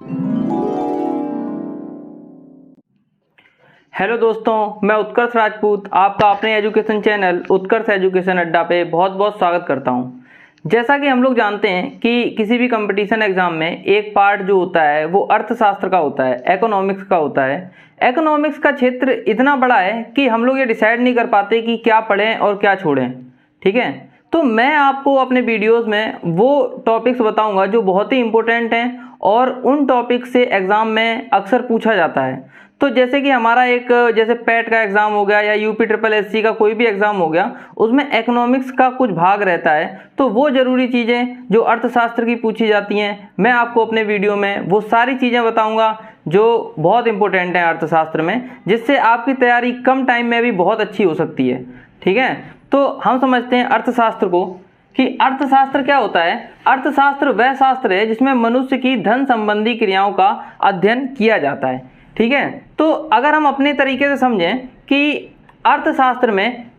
Hello दोस्तों, मैं उत्कर्ष राजपूत आपका अपने एजुकेशन चैनल उत्कर्ष एजुकेशन अड्डा पे बहुत बहुत स्वागत करता हूं। जैसा कि हम लोग जानते हैं कि किसी भी कंपटीशन एग्जाम में एक पार्ट जो होता है वो अर्थशास्त्र का होता है, इकोनॉमिक्स का होता है। इकोनॉमिक्स का क्षेत्र इतना बड़ा है कि हम लोग ये डिसाइड नहीं कर पाते कि क्या पढ़ें और क्या छोड़ें। ठीक है, तो मैं आपको अपने वीडियोस में वो टॉपिक्स बताऊंगा जो बहुत ही इंपॉर्टेंट हैं और उन टॉपिक से एग्ज़ाम में अक्सर पूछा जाता है। तो जैसे कि हमारा एक जैसे पैट का एग्ज़ाम हो गया या यूपी ट्रिपल एससी का कोई भी एग्ज़ाम हो गया, उसमें इकोनॉमिक्स का कुछ भाग रहता है। तो वो ज़रूरी चीज़ें जो अर्थशास्त्र की पूछी जाती हैं, मैं आपको अपने वीडियो में वो सारी चीज़ें बताऊंगा जो बहुत इंपॉर्टेंट हैं अर्थशास्त्र में, जिससे आपकी तैयारी कम टाइम में भी बहुत अच्छी हो सकती है। ठीक है, तो हम समझते हैं अर्थशास्त्र को कि अर्थशास्त्र क्या होता है। अर्थशास्त्र वह शास्त्र है जिसमें मनुष्य की धन संबंधी क्रियाओं का अध्ययन किया जाता है। ठीक है, तो अगर हम अपने तरीके से समझें कि अर्थशास्त्र में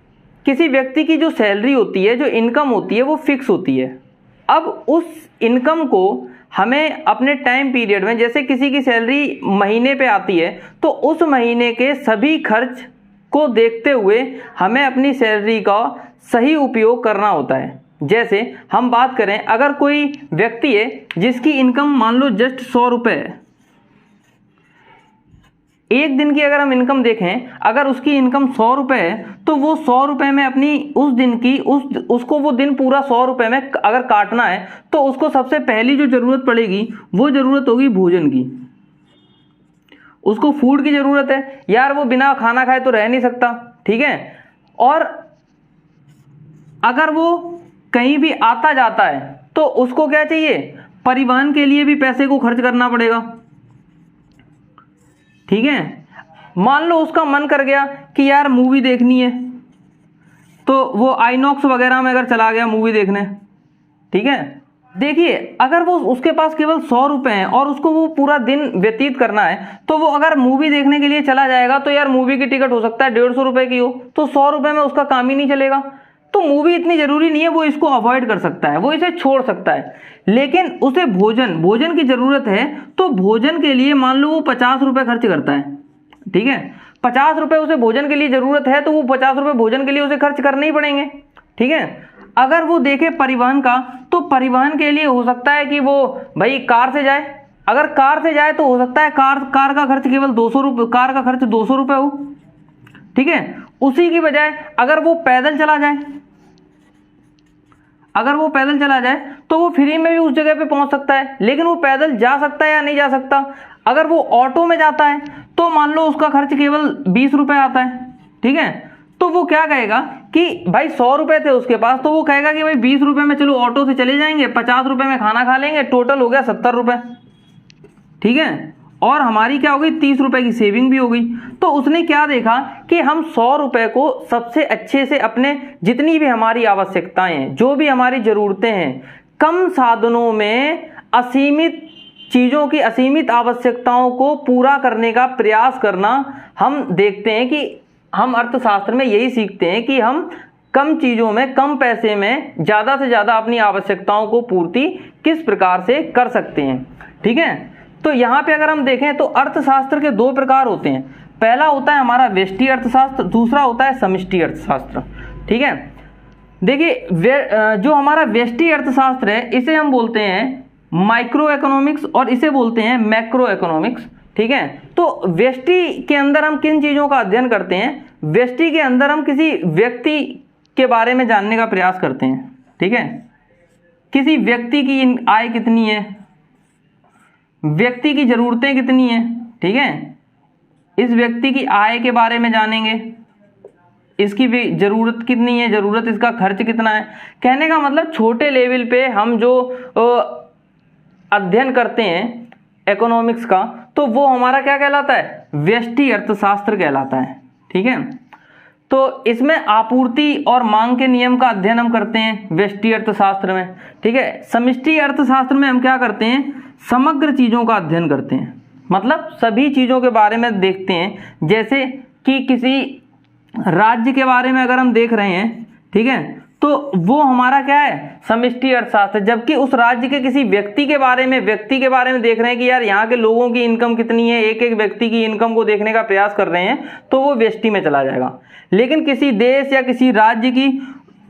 किसी व्यक्ति की जो सैलरी होती है, जो इनकम होती है, वो फिक्स होती है। अब उस इनकम को हमें अपने टाइम पीरियड में, जैसे किसी की सैलरी महीने पे आती है, तो उस महीने के सभी खर्च को देखते हुए हमें अपनी सैलरी का सही उपयोग करना होता है। जैसे हम बात करें, अगर कोई व्यक्ति है जिसकी इनकम मान लो जस्ट 100 रुपये है, एक दिन की अगर हम इनकम देखें, अगर उसकी इनकम 100 रुपये है तो वो 100 रुपये में अपनी उस दिन की उसको वो दिन पूरा 100 रुपये में अगर काटना है तो उसको सबसे पहली जो ज़रूरत पड़ेगी वो ज़रूरत होगी भोजन की। उसको फूड की ज़रूरत है यार, वो बिना खाना खाए तो रह नहीं सकता। ठीक है, और अगर वो कहीं भी आता जाता है तो उसको क्या चाहिए, परिवहन के लिए भी पैसे को खर्च करना पड़ेगा। ठीक है, मान लो उसका मन कर गया कि यार मूवी देखनी है, तो वो आईनॉक्स वगैरह में अगर चला गया मूवी देखने। ठीक है, देखिए अगर वो उसके पास केवल 100 रुपये हैं और उसको वो पूरा दिन व्यतीत करना है, तो वो अगर मूवी देखने के लिए चला जाएगा तो यार मूवी की टिकट हो सकता है 150 रुपये की हो, तो 100 रुपये में उसका काम ही नहीं चलेगा। तो मूवी इतनी ज़रूरी नहीं है, वो इसको अवॉइड कर सकता है, वो इसे छोड़ सकता है। लेकिन उसे भोजन की ज़रूरत है, तो भोजन के लिए मान लो वो 50 रुपये खर्च करता है। ठीक है, 50 रुपये उसे भोजन के लिए ज़रूरत है, तो वो 50 रुपये भोजन के लिए उसे खर्च करने ही पड़ेंगे। ठीक है, अगर वो देखे परिवहन का, तो परिवहन के लिए हो सकता है कि वो भाई कार से जाए। अगर कार से जाए तो हो सकता है कार का खर्च केवल 200 रुपये, कार का खर्च 200 रुपये हो। ठीक है, उसी की बजाय अगर वो पैदल चला जाए, तो वो फ्री में भी उस जगह पे पहुंच सकता है। लेकिन वो पैदल जा सकता है या नहीं जा सकता। अगर वो ऑटो में जाता है तो मान लो उसका खर्च केवल 20 रुपये आता है। ठीक है, तो वो क्या कहेगा कि भाई 100 रुपये थे उसके पास, तो वो कहेगा कि भाई 20 रुपये में चलो ऑटो से चले जाएंगे, 50 रुपये में खाना खा लेंगे, टोटल हो गया 70 रुपये। ठीक है, और हमारी क्या हो गई, 30 रुपये की सेविंग भी हो गई। तो उसने क्या देखा कि हम 100 रुपये को सबसे अच्छे से अपने जितनी भी हमारी आवश्यकताएं हैं, जो भी हमारी ज़रूरतें हैं, कम साधनों में असीमित चीज़ों की असीमित आवश्यकताओं को पूरा करने का प्रयास करना। हम देखते हैं कि हम अर्थशास्त्र में यही सीखते हैं कि हम कम चीज़ों में, कम पैसे में ज़्यादा से ज़्यादा अपनी आवश्यकताओं को पूर्ति किस प्रकार से कर सकते हैं। ठीक है, तो यहाँ पे अगर हम देखें तो अर्थशास्त्र के 2 प्रकार होते हैं। पहला होता है हमारा व्यष्टि अर्थशास्त्र, दूसरा होता है समष्टि अर्थशास्त्र। ठीक है, देखिए जो हमारा व्यष्टि अर्थशास्त्र है इसे हम बोलते हैं माइक्रो इकोनॉमिक्स और इसे बोलते हैं मैक्रो इकोनॉमिक्स। ठीक है, तो व्यष्टि के अंदर हम किन चीज़ों का अध्ययन करते हैं, व्यष्टि के अंदर हम किसी व्यक्ति के बारे में जानने का प्रयास करते हैं। ठीक है, किसी व्यक्ति की आय कितनी है, व्यक्ति की ज़रूरतें कितनी हैं। ठीक है, इस व्यक्ति की आय के बारे में जानेंगे, इसकी भी ज़रूरत कितनी है, ज़रूरत इसका खर्च कितना है। कहने का मतलब छोटे लेवल पे हम जो अध्ययन करते हैं इकोनॉमिक्स का, तो वो हमारा क्या कहलाता है, व्यष्टि अर्थशास्त्र कहलाता है। ठीक है, तो इसमें आपूर्ति और मांग के नियम का अध्ययन हम करते हैं व्यष्टि अर्थशास्त्र में। ठीक है, समष्टि अर्थशास्त्र में हम क्या करते हैं, समग्र चीज़ों का अध्ययन करते हैं, मतलब सभी चीज़ों के बारे में देखते हैं। जैसे कि किसी राज्य के बारे में अगर हम देख रहे हैं, ठीक है, तो वो हमारा क्या है, समष्टि अर्थशास्त्र। जबकि उस राज्य के किसी व्यक्ति के बारे में देख रहे हैं कि यार यहाँ के लोगों की इनकम कितनी है, एक एक व्यक्ति की इनकम को देखने का प्रयास कर रहे हैं, तो वो व्यष्टि में चला जाएगा। लेकिन किसी देश या किसी राज्य की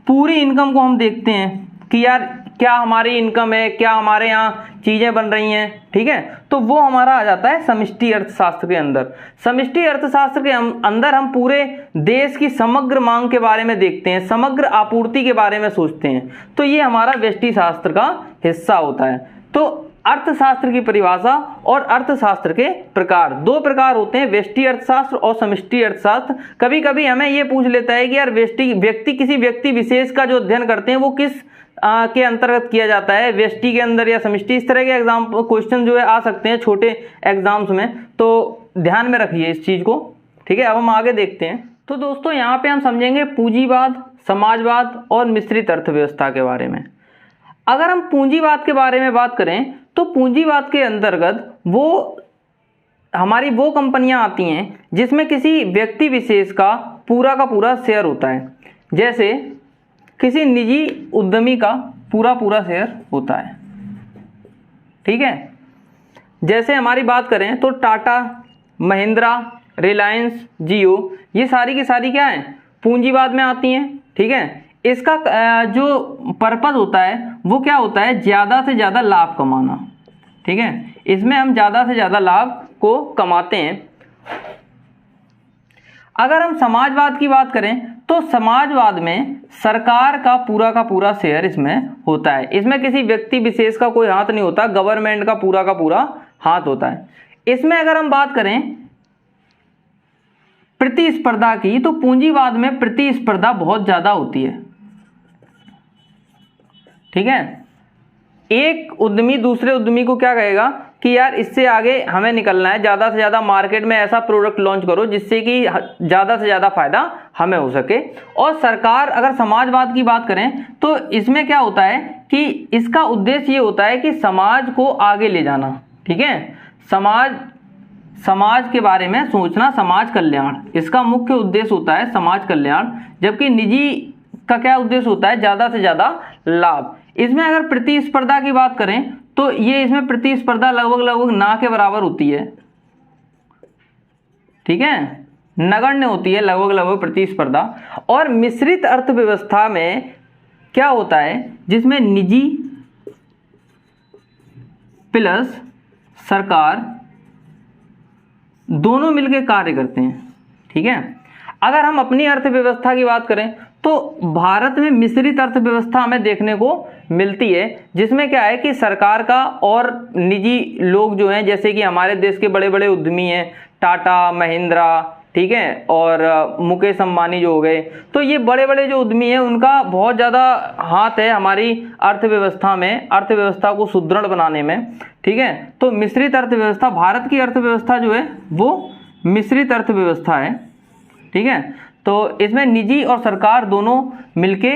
पूरी इनकम को हम देखते हैं कि यार क्या हमारी इनकम है, क्या हमारे यहाँ चीजें बन रही हैं, ठीक है, तो वो हमारा आ जाता है समष्टि अर्थशास्त्र के अंदर। समष्टि अर्थशास्त्र के अंदर हम पूरे देश की समग्र मांग के बारे में देखते हैं, समग्र आपूर्ति के बारे में सोचते हैं, तो ये हमारा व्यष्टि शास्त्र का हिस्सा होता है। तो अर्थशास्त्र की परिभाषा और अर्थशास्त्र के प्रकार, दो प्रकार होते हैं, व्यष्टि अर्थशास्त्र और समष्टि अर्थशास्त्र। कभी कभी हमें ये पूछ लेता है कि यार किसी व्यक्ति विशेष का जो अध्ययन करते हैं वो किस के अंतर्गत किया जाता है, व्यष्टि के अंदर या समष्टि। इस तरह के एग्जाम क्वेश्चन जो है आ सकते हैं छोटे एग्जाम्स में, तो ध्यान में रखिए इस चीज को, ठीक है। अब हम आगे देखते हैं। तो दोस्तों यहाँ पे हम समझेंगे पूंजीवाद, समाजवाद और मिश्रित अर्थव्यवस्था के बारे में। अगर हम पूंजीवाद के बारे में बात करें तो पूंजीवाद के अंतर्गत हमारी वो कंपनियां आती हैं जिसमें किसी व्यक्ति विशेष का पूरा शेयर होता है। जैसे किसी निजी उद्यमी का पूरा शेयर होता है, ठीक है। जैसे हमारी बात करें तो टाटा, महिंद्रा, रिलायंस, जियो, ये सारी की सारी क्या है, पूंजीवाद में आती हैं, ठीक है। इसका जो पर्पस होता है वो क्या होता है, ज़्यादा से ज़्यादा लाभ कमाना, ठीक है। इसमें हम ज़्यादा से ज़्यादा लाभ को कमाते हैं। अगर हम समाजवाद की बात करें तो समाजवाद में सरकार का पूरा शेयर इसमें होता है। इसमें किसी व्यक्ति विशेष का कोई हाथ नहीं होता, गवर्नमेंट का पूरा हाथ होता है। इसमें अगर हम बात करें प्रतिस्पर्धा की, तो पूंजीवाद में प्रतिस्पर्धा बहुत ज्यादा होती है, ठीक है। एक उद्यमी दूसरे उद्यमी को क्या कहेगा कि यार इससे आगे हमें निकलना है, ज़्यादा से ज़्यादा मार्केट में ऐसा प्रोडक्ट लॉन्च करो जिससे कि ज़्यादा से ज़्यादा फायदा हमें हो सके। और सरकार, अगर समाजवाद की बात करें तो इसमें क्या होता है कि इसका उद्देश्य ये होता है कि समाज को आगे ले जाना, ठीक है। समाज के बारे में सोचना, समाज कल्याण, इसका मुख्य उद्देश्य होता है समाज कल्याण। जबकि निजी का क्या उद्देश्य होता है, ज़्यादा से ज़्यादा लाभ। इसमें अगर प्रतिस्पर्धा की बात करें तो ये इसमें प्रतिस्पर्धा लगभग ना के बराबर होती है, ठीक है, नगण्य होती है लगभग प्रतिस्पर्धा। और मिश्रित अर्थव्यवस्था में क्या होता है, जिसमें निजी प्लस सरकार दोनों मिलकर कार्य करते हैं, ठीक है। अगर हम अपनी अर्थव्यवस्था की बात करें तो भारत में मिश्रित अर्थव्यवस्था हमें देखने को मिलती है, जिसमें क्या है कि सरकार का और निजी लोग जो हैं, जैसे कि हमारे देश के बड़े बड़े उद्यमी हैं, टाटा, महिंद्रा, ठीक है, और मुकेश अंबानी जो हो गए, तो ये बड़े बड़े जो उद्यमी हैं उनका बहुत ज़्यादा हाथ है हमारी अर्थव्यवस्था में, अर्थव्यवस्था को सुदृढ़ बनाने में, ठीक है। तो मिश्रित अर्थव्यवस्था, भारत की अर्थव्यवस्था जो है वो मिश्रित अर्थव्यवस्था है, ठीक है। तो इसमें निजी और सरकार दोनों मिलके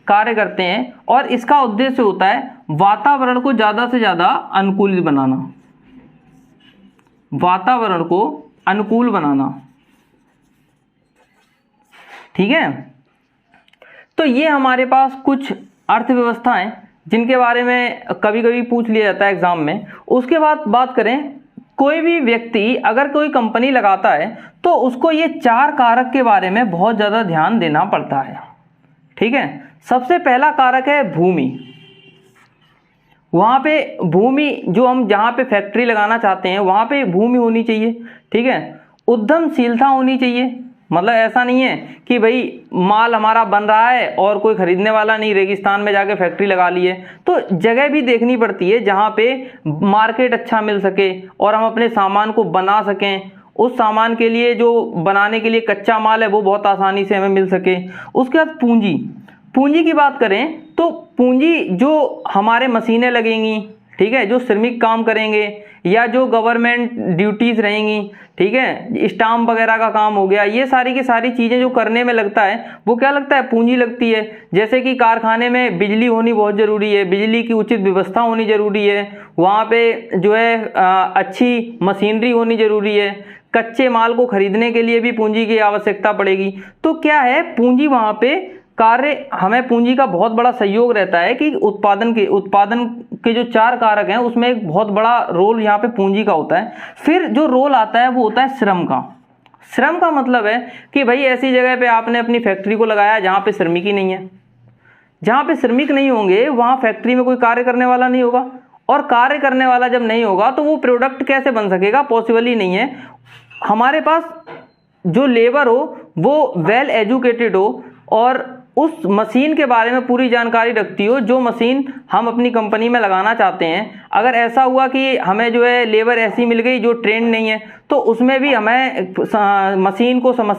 कार्य करते हैं और इसका उद्देश्य होता है वातावरण को ज़्यादा से ज़्यादा अनुकूलित बनाना, वातावरण को अनुकूल बनाना, ठीक है। तो ये हमारे पास कुछ अर्थव्यवस्थाएं जिनके बारे में कभी कभी पूछ लिया जाता है एग्जाम में। उसके बाद बात करें, कोई भी व्यक्ति अगर कोई कंपनी लगाता है तो उसको ये 4 कारक के बारे में बहुत ज़्यादा ध्यान देना पड़ता है, ठीक है। सबसे पहला कारक है भूमि। वहाँ पे भूमि, जो हम जहाँ पे फैक्ट्री लगाना चाहते हैं वहाँ पे भूमि होनी चाहिए, ठीक है। उद्यमशीलता होनी चाहिए, मतलब ऐसा नहीं है कि भाई माल हमारा बन रहा है और कोई खरीदने वाला नहीं, रेगिस्तान में जाके फैक्ट्री लगा ली है। तो जगह भी देखनी पड़ती है जहाँ पे मार्केट अच्छा मिल सके और हम अपने सामान को बना सकें। उस सामान के लिए जो बनाने के लिए कच्चा माल है वो बहुत आसानी से हमें मिल सके। उसके बाद पूंजी की बात करें तो पूंजी जो हमारे मशीनें लगेंगी, ठीक है, जो श्रमिक काम करेंगे या जो गवर्नमेंट ड्यूटीज़ रहेंगी, ठीक है, स्टाम्प वगैरह का काम हो गया, ये सारी की सारी चीज़ें जो करने में लगता है वो क्या लगता है, पूंजी लगती है। जैसे कि कारखाने में बिजली होनी बहुत ज़रूरी है, बिजली की उचित व्यवस्था होनी ज़रूरी है, वहाँ पे जो है अच्छी मशीनरी होनी ज़रूरी है, कच्चे माल को खरीदने के लिए भी पूंजी की आवश्यकता पड़ेगी। तो क्या है, पूंजी वहाँ पे कार्य हमें पूंजी का बहुत बड़ा सहयोग रहता है कि उत्पादन के जो 4 कारक हैं उसमें एक बहुत बड़ा रोल यहाँ पे पूंजी का होता है। फिर जो रोल आता है वो होता है श्रम का। श्रम का मतलब है कि भाई ऐसी जगह पे आपने अपनी फैक्ट्री को लगाया जहाँ पे श्रमिक ही नहीं है। जहाँ पे श्रमिक नहीं होंगे वहाँ फैक्ट्री में कोई कार्य करने वाला नहीं होगा, और कार्य करने वाला जब नहीं होगा तो वो प्रोडक्ट कैसे बन सकेगा, पॉसिबल ही नहीं है। हमारे पास जो लेबर हो वो वेल एजुकेटेड हो और उस मशीन के बारे में पूरी जानकारी रखती हो जो मशीन हम अपनी कंपनी में लगाना चाहते हैं। अगर ऐसा हुआ कि हमें जो है लेबर ऐसी मिल गई जो ट्रेंड नहीं है, तो उसमें भी हमें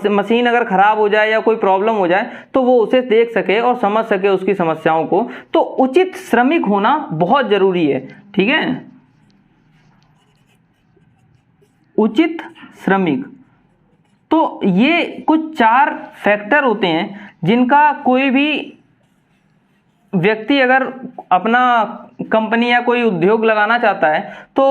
मशीन अगर ख़राब हो जाए या कोई प्रॉब्लम हो जाए तो वो उसे देख सके और समझ सके उसकी समस्याओं को। तो उचित श्रमिक होना बहुत ज़रूरी है, ठीक है। उचित श्रमिक, तो ये कुछ 4 फैक्टर होते हैं जिनका कोई भी व्यक्ति अगर अपना कंपनी या कोई उद्योग लगाना चाहता है तो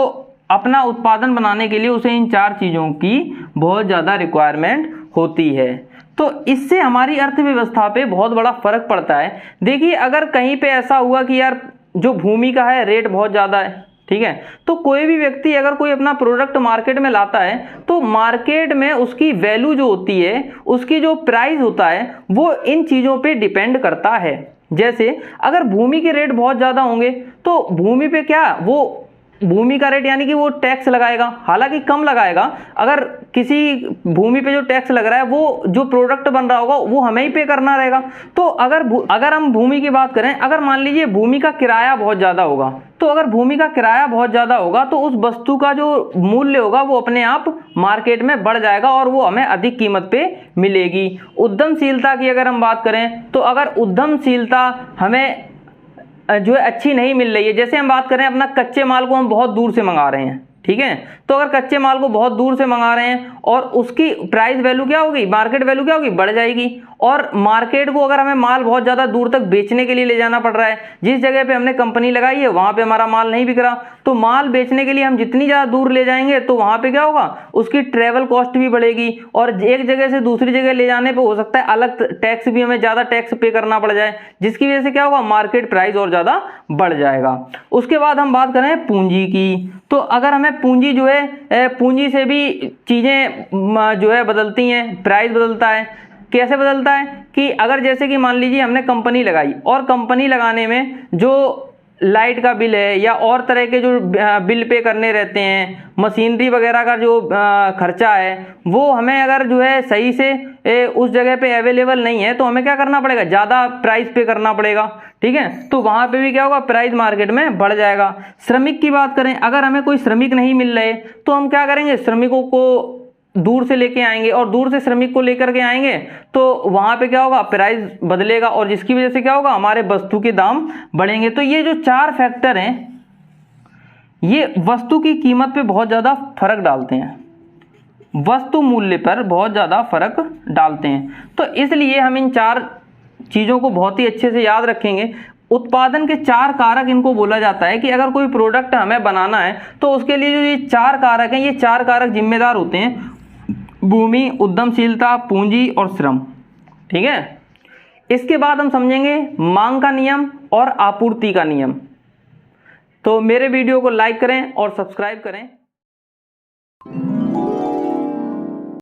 अपना उत्पादन बनाने के लिए उसे इन 4 चीज़ों की बहुत ज़्यादा रिक्वायरमेंट होती है। तो इससे हमारी अर्थव्यवस्था पे बहुत बड़ा फर्क पड़ता है। देखिए, अगर कहीं पे ऐसा हुआ कि यार जो भूमि का है रेट बहुत ज़्यादा है, ठीक है, तो कोई भी व्यक्ति अगर कोई अपना प्रोडक्ट मार्केट में लाता है तो मार्केट में उसकी वैल्यू जो होती है, उसकी जो प्राइस होता है वो इन चीज़ों पे डिपेंड करता है। जैसे अगर भूमि के रेट बहुत ज़्यादा होंगे तो भूमि पे क्या, वो भूमि का रेट यानी कि वो टैक्स लगाएगा, हालांकि कम लगाएगा। अगर किसी भूमि पे जो टैक्स लग रहा है वो जो प्रोडक्ट बन रहा होगा वो हमें ही पे करना रहेगा। तो अगर हम भूमि की बात करें, अगर मान लीजिए भूमि का किराया बहुत ज़्यादा होगा, तो अगर भूमि का किराया बहुत ज़्यादा होगा तो उस वस्तु का जो मूल्य होगा वो अपने आप मार्केट में बढ़ जाएगा और वो हमें अधिक कीमत पे मिलेगी। उद्यमशीलता की अगर हम बात करें तो अगर उद्यमशीलता हमें जो है अच्छी नहीं मिल रही है, जैसे हम बात करें अपना कच्चे माल को हम बहुत दूर से मंगा रहे हैं, ठीक है, तो अगर कच्चे माल को बहुत दूर से मंगा रहे हैं और उसकी प्राइस वैल्यू क्या होगी, मार्केट वैल्यू क्या होगी, बढ़ जाएगी। और मार्केट को अगर हमें माल बहुत ज़्यादा दूर तक बेचने के लिए ले जाना पड़ रहा है, जिस जगह पे हमने कंपनी लगाई है वहाँ पे हमारा माल नहीं बिक रहा, तो माल बेचने के लिए हम जितनी ज़्यादा दूर ले जाएंगे तो वहाँ पे क्या होगा, उसकी ट्रेवल कॉस्ट भी बढ़ेगी और एक जगह से दूसरी जगह ले जाने पर हो सकता है अलग टैक्स भी, हमें ज़्यादा टैक्स पे करना पड़ जाए, जिसकी वजह से क्या होगा, मार्केट प्राइस और ज़्यादा बढ़ जाएगा। उसके बाद हम बात करें पूंजी की, तो अगर हमें पूंजी जो है, पूंजी से भी चीज़ें जो है बदलती हैं, प्राइस बदलता है। कैसे बदलता है कि अगर जैसे कि मान लीजिए हमने कंपनी लगाई और कंपनी लगाने में जो लाइट का बिल है या और तरह के जो बिल पे करने रहते हैं, मशीनरी वगैरह का जो खर्चा है, वो हमें अगर जो है सही से उस जगह पे अवेलेबल नहीं है तो हमें क्या करना पड़ेगा, ज़्यादा प्राइस पे करना पड़ेगा, ठीक है। तो वहाँ पे भी क्या होगा, प्राइस मार्केट में बढ़ जाएगा। श्रमिक की बात करें, अगर हमें कोई श्रमिक नहीं मिल रहे तो हम क्या करेंगे, श्रमिकों को दूर से लेके आएंगे और दूर से श्रमिक को लेकर के आएंगे तो वहाँ पे क्या होगा, प्राइस बदलेगा और जिसकी वजह से क्या होगा, हमारे वस्तु के दाम बढ़ेंगे। तो ये जो 4 फैक्टर हैं ये वस्तु की कीमत पे बहुत ज़्यादा फर्क डालते हैं, वस्तु मूल्य पर बहुत ज़्यादा फर्क डालते हैं। तो इसलिए हम इन 4 चीज़ों को बहुत ही अच्छे से याद रखेंगे। उत्पादन के 4 कारक इनको बोला जाता है कि अगर कोई प्रोडक्ट हमें बनाना है तो उसके लिए जो ये 4 कारक हैं, ये 4 कारक जिम्मेदार होते हैं, भूमि, उद्यमशीलता, पूंजी और श्रम, ठीक है। इसके बाद हम समझेंगे मांग का नियम और आपूर्ति का नियम। तो मेरे वीडियो को लाइक करें और सब्सक्राइब करें।